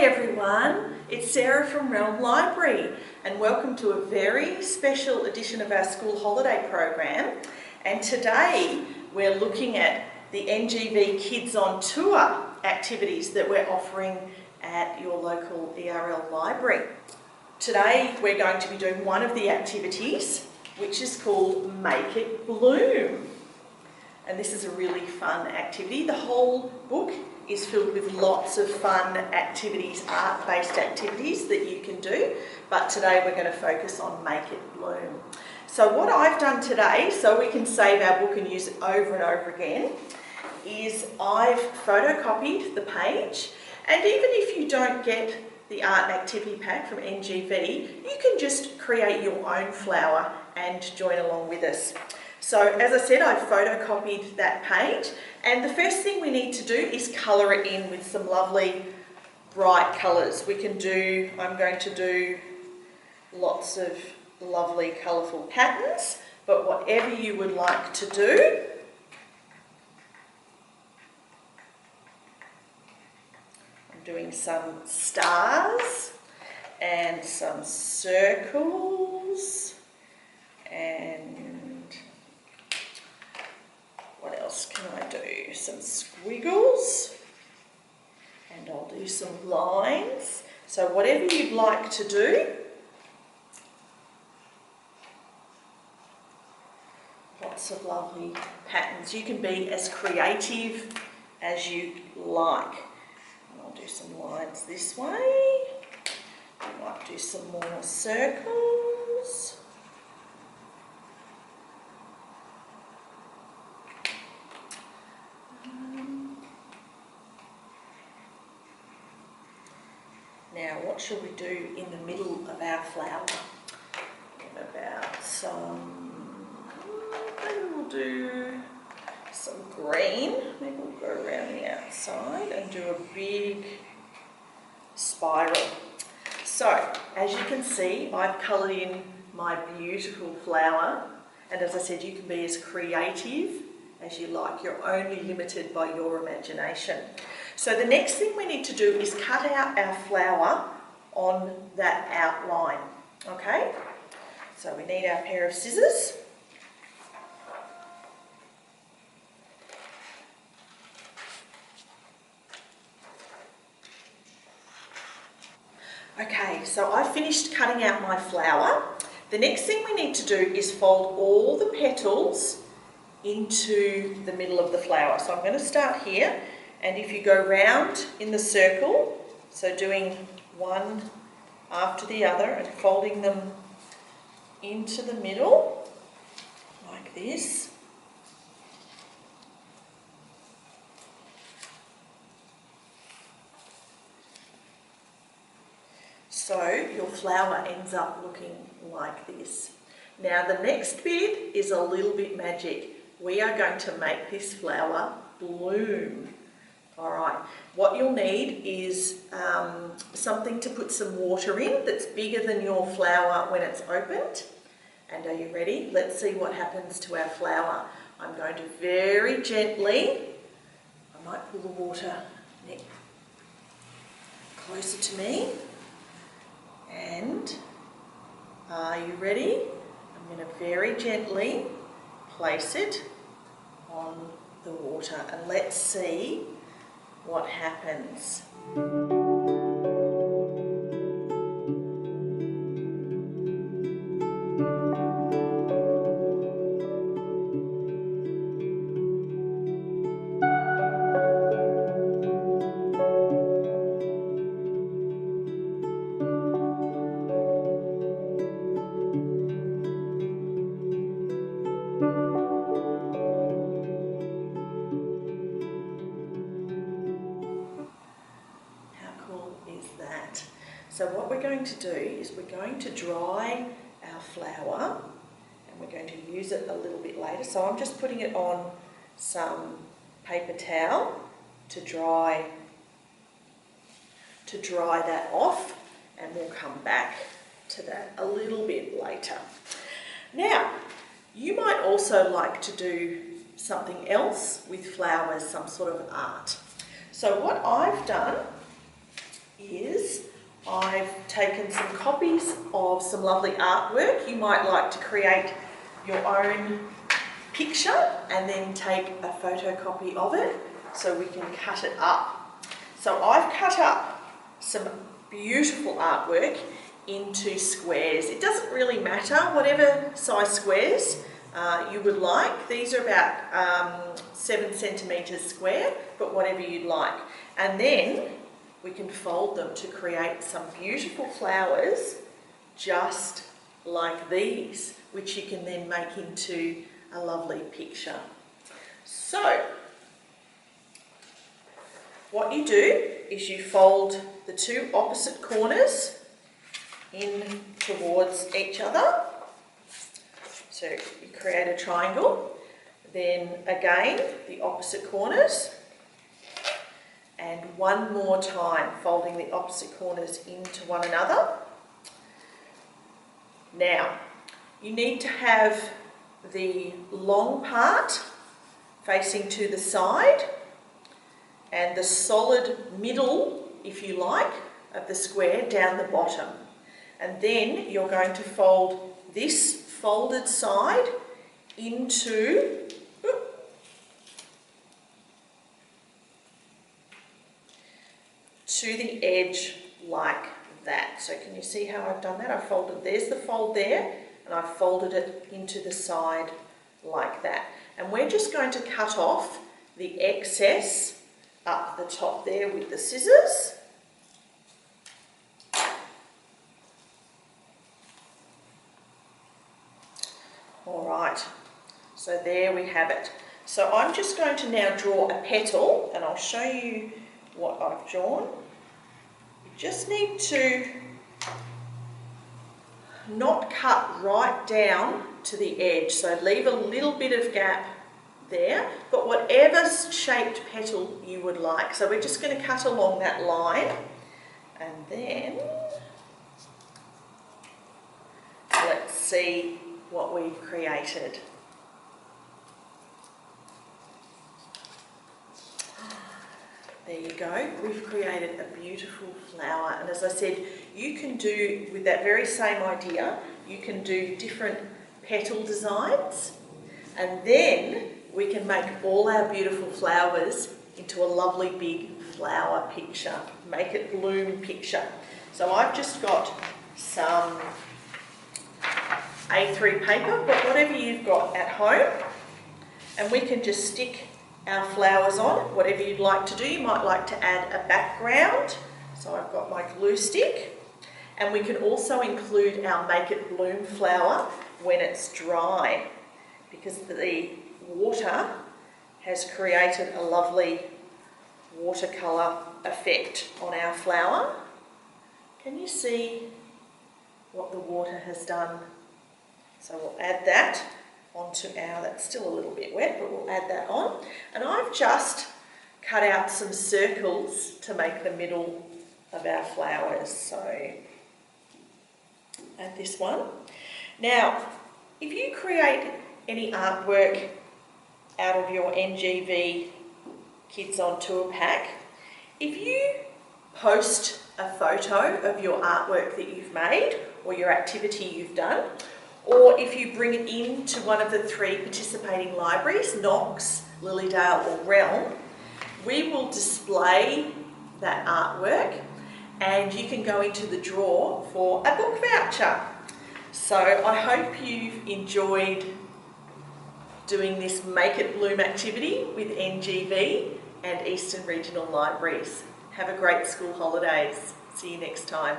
everyone, it's Sarah from Realm Library and welcome to a very special edition of our school holiday program. And today we're looking at the NGV Kids on Tour activities that we're offering at your local ERL library. Today we're going to be doing one of the activities, which is called Make It Bloom. And this is a really fun activity. The whole book is filled with lots of fun activities, art-based activities that you can do. But today we're going to focus on Make It Bloom. So what I've done today, so we can save our book and use it over and over again, is I've photocopied the page. And even if you don't get the art activity pack from NGV, you can just create your own flower and join along with us. So as I said, I've photocopied that page, and the first thing we need to do is colour it in with some lovely bright colours. I'm going to do lots of lovely colourful patterns, but whatever you would like to do. I'm doing some stars and some circles and what else can I do? Some squiggles, and I'll do some lines. So whatever you'd like to do. Lots of lovely patterns. You can be as creative as you like. And I'll do some lines this way. I might do some more circles. Now, what shall we do in the middle of our flower? What about maybe we'll do some green. Maybe we'll go around the outside and do a big spiral. So, as you can see, I've coloured in my beautiful flower. And as I said, you can be as creative as you like. You're only limited by your imagination. So the next thing we need to do is cut out our flower on that outline, okay? So we need our pair of scissors. Okay, so I've finished cutting out my flower. The next thing we need to do is fold all the petals into the middle of the flower. So I'm going to start here. And if you go round in the circle, so doing one after the other and folding them into the middle, like this. So your flower ends up looking like this. Now the next bit is a little bit magic. We are going to make this flower bloom. All right, what you'll need is something to put some water in that's bigger than your flower when it's opened. And are you ready? Let's see what happens to our flower. I'm going to very gently, I might pull the water closer to me. And are you ready? I'm going to very gently place it on the water and let's see what happens. So what we're going to do is we're going to dry our flower and we're going to use it a little bit later. So I'm just putting it on some paper towel to dry that off, and we'll come back to that a little bit later. Now, you might also like to do something else with flowers, some sort of art. So what I've done is I've taken some copies of some lovely artwork. You might like to create your own picture and then take a photocopy of it so we can cut it up. So I've cut up some beautiful artwork into squares. It doesn't really matter, whatever size squares you would like. These are about 7 centimetres square, but whatever you'd like. And then we can fold them to create some beautiful flowers just like these, which you can then make into a lovely picture. So what you do is you fold the two opposite corners in towards each other. So you create a triangle, then again the opposite corners, and one more time folding the opposite corners into one another. Now you need to have the long part facing to the side and the solid middle, if you like, of the square down the bottom. And then you're going to fold this folded side into to the edge like that. So can you see how I've done that? I've folded, there's the fold there, and I've folded it into the side like that. And we're just going to cut off the excess up the top there with the scissors. All right, so there we have it. So I'm just going to now draw a petal, and I'll show you what I've drawn. You just need to not cut right down to the edge, so leave a little bit of gap there, but whatever shaped petal you would like. So we're just going to cut along that line, and then let's see what we've created. There you go, we've created a beautiful flower, and as I said, you can do, with that very same idea, you can do different petal designs, and then we can make all our beautiful flowers into a lovely big flower picture, make it bloom picture. So I've just got some A3 paper, but whatever you've got at home, and we can just stick our flowers on, whatever you'd like to do. You might like to add a background, so I've got my glue stick, and we can also include our Make It Bloom flower when it's dry, because the water has created a lovely watercolour effect on our flower. Can you see what the water has done? So we'll add that onto our, that's still a little bit wet, but we'll add that on. And I've just cut out some circles to make the middle of our flowers. So add this one. Now, if you create any artwork out of your NGV Kids on Tour pack, if you post a photo of your artwork that you've made or your activity you've done, or if you bring it into one of the 3 participating libraries, Knox, Lilydale or Realm, we will display that artwork and you can go into the draw for a book voucher. So I hope you've enjoyed doing this Make It Bloom activity with NGV and Eastern Regional Libraries. Have a great school holidays. See you next time.